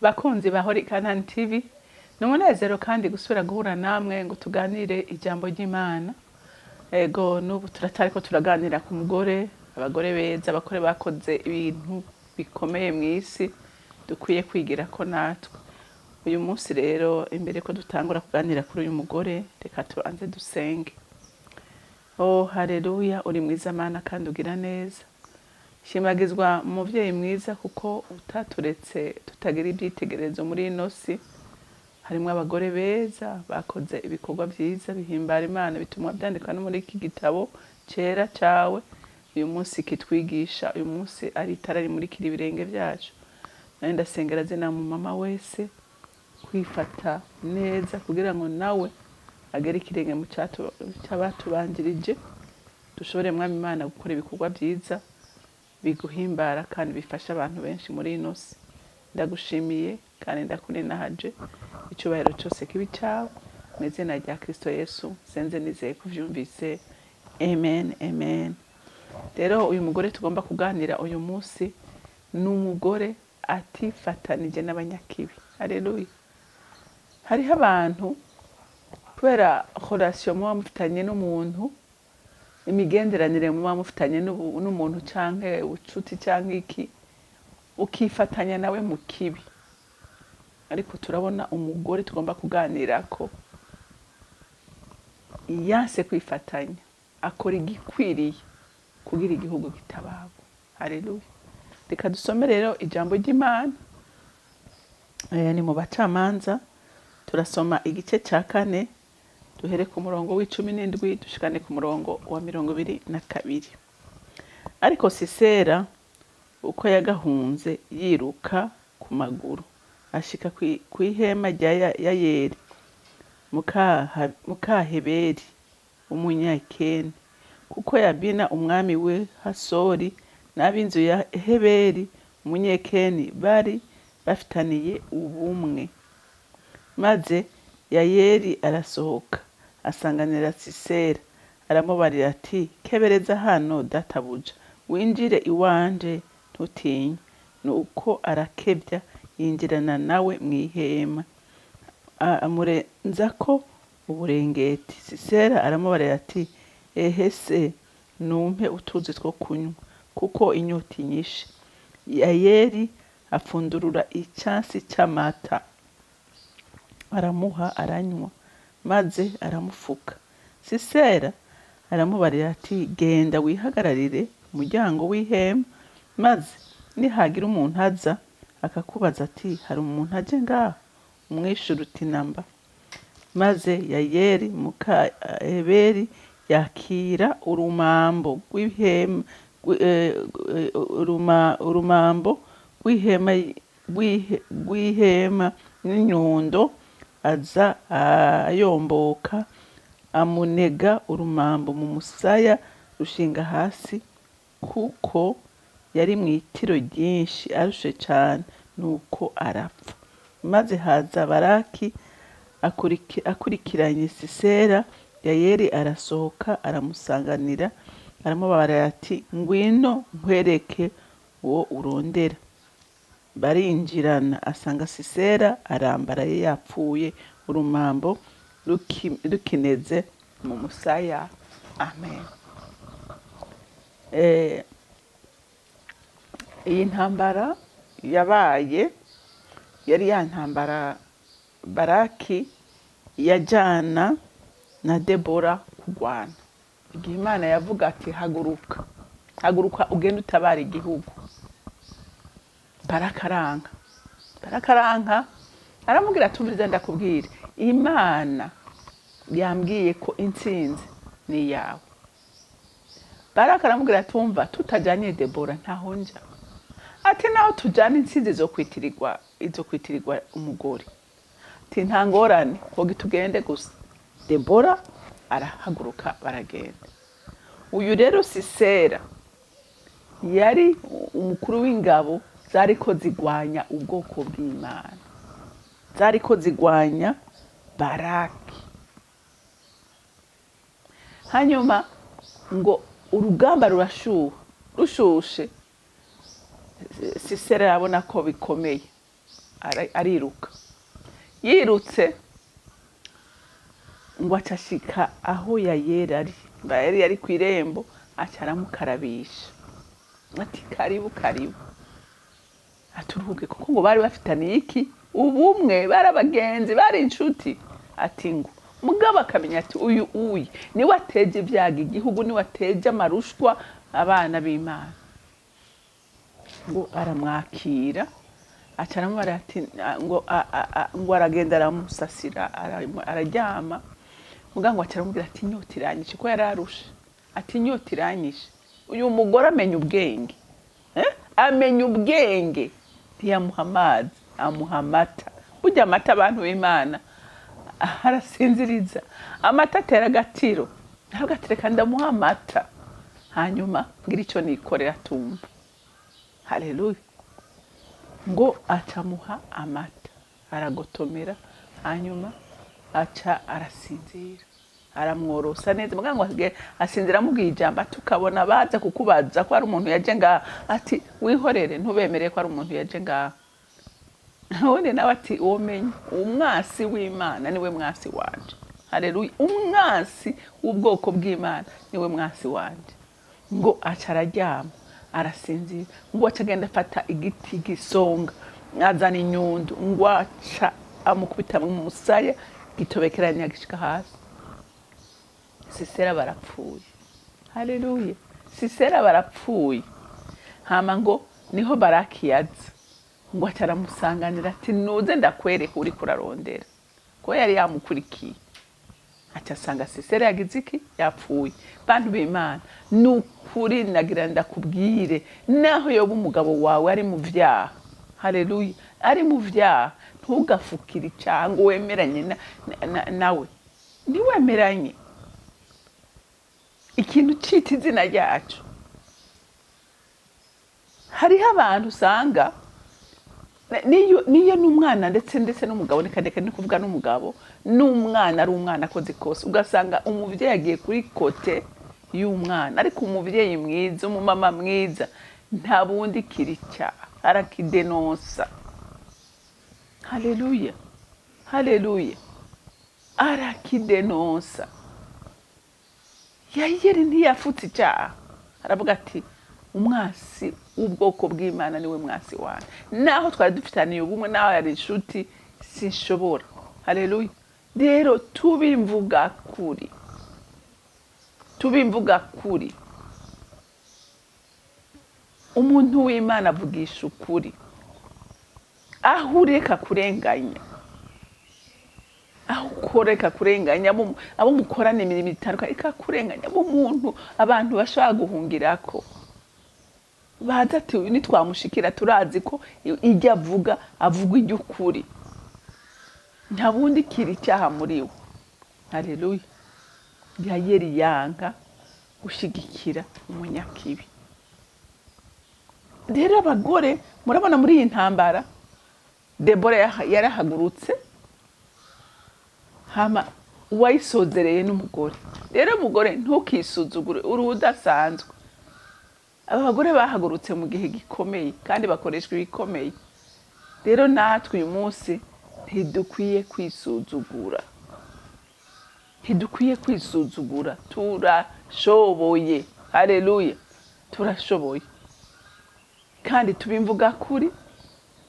Bakunzi ba Holy Canaan TV, ni umunezero kandi gusubira guhura namwe ngo tuganire ijambo ry'Imana. Ego n'ubu turatariko turaganira ku mugore, abagore beza, abagore bakoze ibintu bikomeye mw'isi dukwiye kwigira ko natwe. Uyu munsi rero imbere ko dutangura kuganira kuri uyu mugore, reka tubanze dusenge. Oh haleluya, uri mwiza Mana kandi ugira neza. Shimagizwa umuvyeyi mwiza kuko utaturetse tutagira ibyitegerezo muri ino si. Harimwo abagore beza bakoze ibikorwa vyiza bihimbara Imana, bituma byandikwa no muri iki gitabo cera cawe. Uyu munsi kitwigisha, uyu munsi ari itara rimurikira ibirenge vyacu. Nari ndasengera zina mu mama wese kwifata neza kugira ngo nawe agere ikirenge mu cyabatubanjirije, dushobore mwami Imana gukora ibikorwa vyiza biguhimbara kandi bifasha abantu benshi muri ino si. Ndagushimiye kandi ndakuninahaje, icyubahiro cyose kibi cyawe mu izina rya Kristo Yesu senze nizeye kuvyumvise, amen amen. Rero uyu mugore tugomba kuganira uyu munsi ni umugore atifatanije n'abanyakibi. Haleluya. Hariho abantu kubera relation muba mufitanye n'umuntu, imigenderanire muba mufitanye n'umuntu canke ubucuti canke iki, ukifatanya nawe mu kibi. Ariko turabona umugore tugomba kuganira ko yanse kwifatanya, akora igikwiriye kugira igihugu kitabaho. Haleluya. Reka dusome rero ijambo ry'Imana. Ni mu Bacamanza, turasoma igice ca 4 duhere ku murongo w'17 dushikane ku murongo wa 22. Ariko Sisera uko yagahunze yiruka ku maguru ashika kw'ihema rya Yayeli muka Heberi umunyakeni, kuko Yabina umwami we Hasori n'ab'inzu ya Heberi umunyekeni bari bafitaniye ubumwe. Maze Yayeli arasohoka asanganira Sisera, aramubarira ati, kebereza hano databuja, winjire iwanje ntutinye. Nuko arakebya yinjirana nawe mw'ihema, amurenzako uburengeti. Sisera aramubarira ati, ehe se numpe utuzi two kunywa, kuko inyota inyishe. Yayeli afundurura icansi c'amata aramuha aranywa, maze aramufuka. Sisera aramubarira ati, genda wihagararire umuryango w'ihema, maze nihagira umuntu aza akakubaza ati, hari umuntu aje ngaho, umwishura uti namba. Maze Yayeli muka Heberi yakira urumambo rw'ihema urumambo rw'ihema n'inyundo, aza ayomboka amunega urumambo mu musaya rushinga hasi, kuko yari mw'itiro ryinshi arushe cane, nuko arapfa. Maze haza Baraki akurikiranye Sisera. Yayeli arasohoka aramusanganira, aramubarira ati, ngwino nkwereke uwo urondera. Barinjirana, asanga Sisera arambaraye yapfuye, urumambo rukineze mu musaya. Amen. Iyi ntambara yabaye yari ya ntambara Baraki yajana na Debora kurwana. Igihe Imana yavuga ati, haguruka, haguruka ugende utabara igihugu. Barakaranga aramubwira ati, umviriza ndakubwira, Imana yambwiye ko intsinzi ni yawe. Baraka aramubwira ati, umva, tutajanye Debora ntaho nja. Ati, naho tujana intsinzi izokwitirirwa umugore. Ati, nta ngorane, hogi tugende gusa. Debora arahaguruka baragenda. Uyu rero Sisera yari umukuru w'ingabo zariko zigwanya ubwoko bw'Imana, zariko zigwanya Baraki. Hanyuma ngo urugamba rushushe, Sisera arabona ko bikomeye, ariruka, yirutse ngo acashika aho Yayeli ari, Yayeli yari kw'irembo, aca aramukarabisha ati karibu karibu, aturuhuke, kuko ngo bari bafitaniye iki? Ubumwe, bari abagenzi, bari inshuti. Ati ngo mugabo akamenya ati uyu ni wateje ibyaga igihugu, ni wateje amarushwa abana b'Imana. Ngo aramwakira, aca aramubara ati ngo aragenda aramusasira, araryama. Mugabo aca aramubwira ati inyota iranyishe, ko yararushe. Ati inyota iranyishe. Uyu mugore amenya ubwenge, amenya ubwenge, ntiyamuha amazi, amuha amata. Burya amata abantu b'Imana arasinziriza, amata atera agatiro, ntabwo atereka ndamuha amata, hanyuma ngira icyo nikorera tumva. Haleluya. Ngo acamuha amata, aragotomera, hanyuma aca arasinzira, aramworosa neza. Muganga asinzira amubwiye ijambo ati ukabona baza kukubaza ko ari umuntu yaje ngaha, ati wihorere, ntubemere ko ari umuntu yaje ngaha. None nawe ati umenye umwasi w'Imana niwe mwasi wanje. Haleluya. Umwasi w'ubwoko bw'Imana niwe mwasi wanje. Ngo aca araryama, arasinzira. Ngo aca agenda afata igiti gisonga, azana inyundo, ngo aca amukubita mu musaya, gitobekeranya gishika hasi. Sisera barapfuye. Haleluya. Sisera barapfuye. Hama ngo niho Baraki yaza, ngo aca aramusanganira ati nuze ndakwereka uri kurarondera, ko yari yamukurikiye. Aca asanga Sisera yagize iki? Yapfuye. Bantu b'Imana, nukuri nagira ndakubwire, naho yoba umugabo wawe ari mu vyaha, haleluya, ari mu vyaha, ntugafukire icyaha ngo wemeranye nawe. Ntiwemeranye ikintu cita izina ryacu. Hariho abantu usanga niyo n'umwana ndetse n'umugabo, nikandeka ni kuvuga n'umugabo n'umwana, ari umwana akoze kose, ugasanga umuvyeyi agiye kuri kote y'umwana, ariko umuvyeyi mwiza, umumama mwiza, nta bundi kirica, arakidenonsa. Haleluya. Haleluya. Arakidenonsa. Yayeli ntiyafutse icyaha, aravuga ati umwasi w'ubwoko bw'Imana niwe mwasi wanjye. Naho twari dufitaniye ubumwe, naho yari inshuti, sinshobora. Haleluya. Rero tubimvuga kuri, tubimvuga kuri, umuntu w'Imana avugisha ukuri, aho ureka kurenganya, aho ukoreka kurenganya abo mukorana imirimo itandukanye, ikakurenganya abo muntu abantu bashaka guhungirako, baza ati nitwamushikira turazi ko ijya avuga iry'ukuri, nta bundi kiri icyaha muri we. Haleluya. Yayeli yanga gushigikira umunyakibi. Rero abagore murabona muri iyi ntambara, Debora yarahagurutse, hama uwayisozereye n'umugore. Rero umugore ntukisuzugure, uri udasanzwe. Abagore bahagurutse mu gihe gikomeye kandi bakoreshwa ibikomeye. Rero natwe uyu munsi ntidukwiye kwisuzugura, ntidukwiye kwisuzugura, turashoboye. Haleluya. Turashoboye kandi tubimvuga kuri,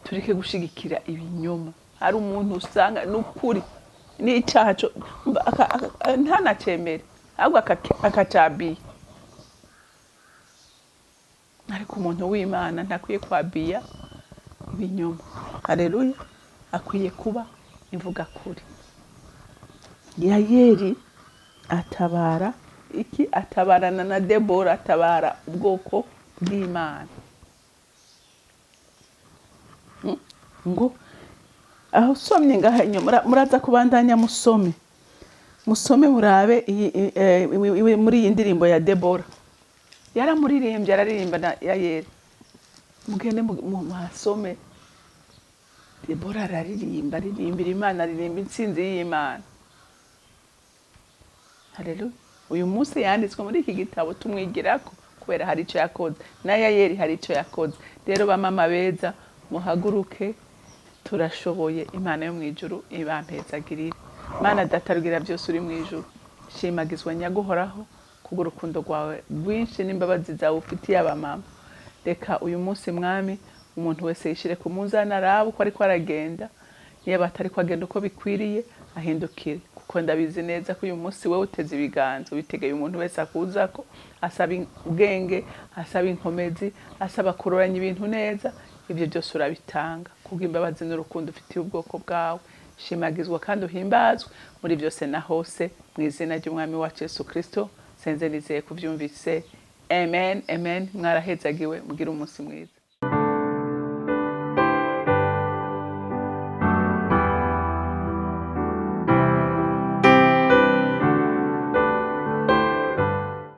tureke gushigikira ibinyoma. Hari umuntu usanga n'ukuri n'icyaha ntanacemere, ahubwo akacabiye. Ariko umuntu w'Imana ntakwiye kwabiya ibinyoma. Haleluya. Akwiye kuba ivuga kuri. Yayeli atabara iki? Atabarana na Debora, atabara ubwoko bw'Imana. Ngo aho somye ngaha inyuma, muraza kubandanya musome murabe muri iyi ndirimbo ya Debora. Yaramuririmbye, araririmba na Yayeli. Mugende muhasome. Debora aririmbira Imana, aririmba intsinzi y'Imana. Haleluya. Uyu munsi yanditswe muri iki gitabo tumwigirako kubera hari icyo yakoze, na Yayeli hari icyo yakoze. Rero bamama beza, muhaguruke turashoboye. Imana yo mwijuru ibampezagirire. Mana data rugira byose uri mwijuru, shimagizwa nyaguhoraho kubwo urukundo rwawe rwinshi n'imbabazi zawe ufitiye abamama. Reka uyu munsi mwami umuntu wese yishire ku munzani arabe uko ariko aragenda, niba atariko agenda uko bikwiriye ahindukire, kuko ndabizi neza ko uyu munsi wewe uteze ibiganza witegeye umuntu wese akuzako, asaba ubwenge, asaba inkomezi, asaba kuroranya ibintu neza. Ibyo byose urabitanga kubwo imbabazi n'urukundo ufitiye ubwoko bwawe. Shimagizwa kandi uhimbazwe muri byose na hose, mu izina ry'umwami wacu Yesu Kristo senze nizeye kuvyumvise. Amen, amen. Mwarahezagiwe, mugire umunsi mwiza.